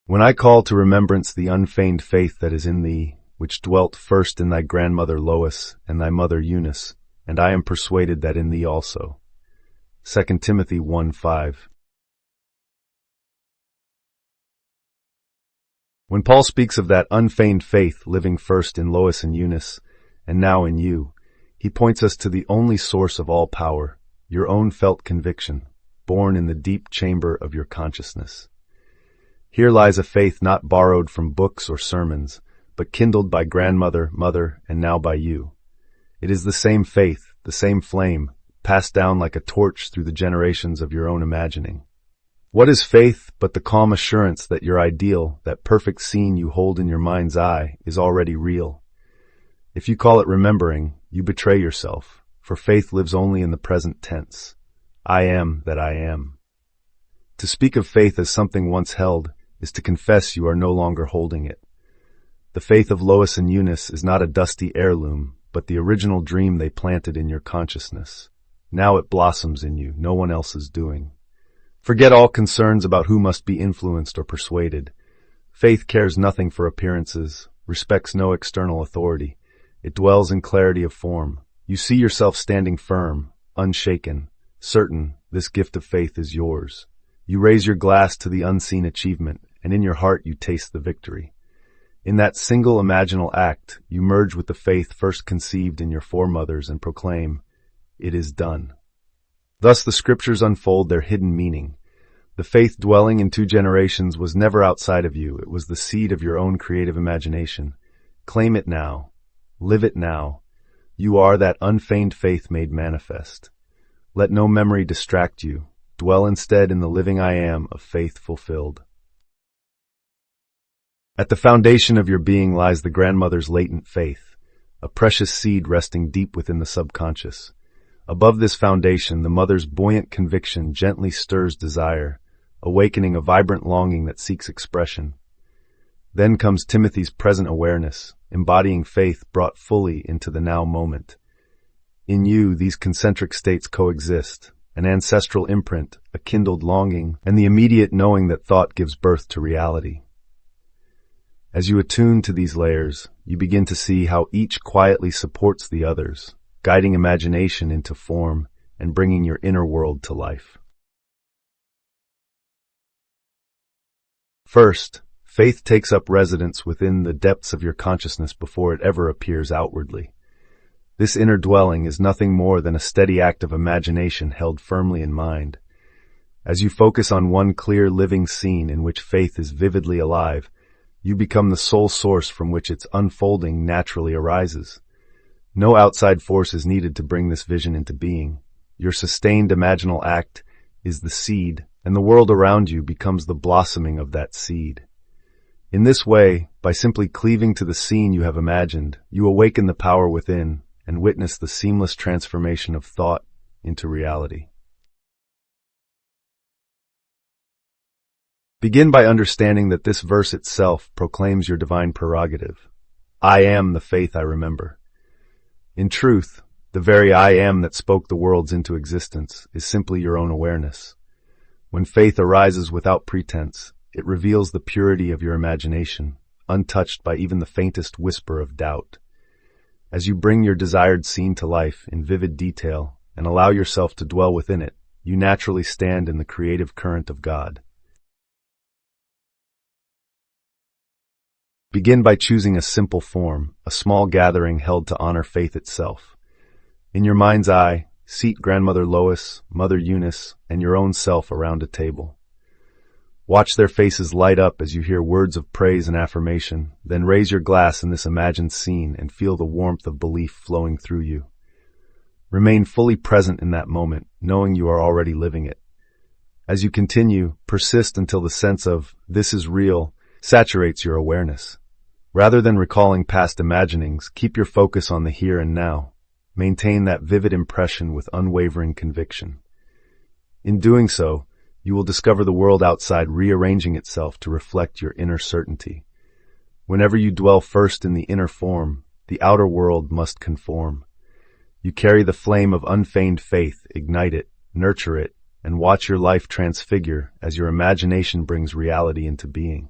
When I call to remembrance the unfeigned faith that is in thee, which dwelt first in thy grandmother Lois and thy mother Eunice, and I am persuaded that in thee also. 2 Timothy 1:5. When Paul speaks of that unfeigned faith living first in Lois and Eunice, and now in you, he points us to the only source of all power, your own felt conviction, born in the deep chamber of your consciousness. Here lies a faith not borrowed from books or sermons, but kindled by grandmother, mother, and now by you. It is the same faith, the same flame, passed down like a torch through the generations of your own imagining. What is faith but the calm assurance that your ideal, that perfect scene you hold in your mind's eye, is already real? If you call it remembering, you betray yourself, for faith lives only in the present tense. I am that I am. To speak of faith as something once held is to confess you are no longer holding it. The faith of Lois and Eunice is not a dusty heirloom, but the original dream they planted in your consciousness. Now it blossoms in you, no one else is doing. Forget all concerns about who must be influenced or persuaded. Faith cares nothing for appearances, respects no external authority. It dwells in clarity of form. You see yourself standing firm, unshaken, certain this gift of faith is yours. You raise your glass to the unseen achievement, and in your heart you taste the victory. In that single imaginal act, you merge with the faith first conceived in your foremothers and proclaim, "It is done." Thus the scriptures unfold their hidden meaning. The faith dwelling in 2 generations was never outside of you. It was the seed of your own creative imagination. Claim it now. Live it now. You are that unfeigned faith made manifest. Let no memory distract you. Dwell instead in the living I am of faith fulfilled. At the foundation of your being lies the grandmother's latent faith, a precious seed resting deep within the subconscious. Above this foundation, the mother's buoyant conviction gently stirs desire, awakening a vibrant longing that seeks expression. Then comes Timothy's present awareness, embodying faith brought fully into the now moment. In you, these concentric states coexist, an ancestral imprint, a kindled longing, and the immediate knowing that thought gives birth to reality. As you attune to these layers, you begin to see how each quietly supports the others, guiding imagination into form and bringing your inner world to life. First, faith takes up residence within the depths of your consciousness before it ever appears outwardly. This inner dwelling is nothing more than a steady act of imagination held firmly in mind. As you focus on one clear living scene in which faith is vividly alive, you become the sole source from which its unfolding naturally arises. No outside force is needed to bring this vision into being. Your sustained imaginal act is the seed, and the world around you becomes the blossoming of that seed. In this way, by simply cleaving to the scene you have imagined, you awaken the power within and witness the seamless transformation of thought into reality. Begin by understanding that this verse itself proclaims your divine prerogative. I am the faith I remember. In truth, the very I am that spoke the worlds into existence is simply your own awareness. When faith arises without pretense, it reveals the purity of your imagination, untouched by even the faintest whisper of doubt. As you bring your desired scene to life in vivid detail and allow yourself to dwell within it, you naturally stand in the creative current of God. Begin by choosing a simple form, a small gathering held to honor faith itself. In your mind's eye, seat grandmother Lois, mother Eunice, and your own self around a table. Watch their faces light up as you hear words of praise and affirmation, then raise your glass in this imagined scene and feel the warmth of belief flowing through you. Remain fully present in that moment, knowing you are already living it. As you continue, persist until the sense of "this is real" saturates your awareness. Rather than recalling past imaginings, keep your focus on the here and now. Maintain that vivid impression with unwavering conviction. In doing so, you will discover the world outside rearranging itself to reflect your inner certainty. Whenever you dwell first in the inner form, the outer world must conform. You carry the flame of unfeigned faith, ignite it, nurture it, and watch your life transfigure as your imagination brings reality into being.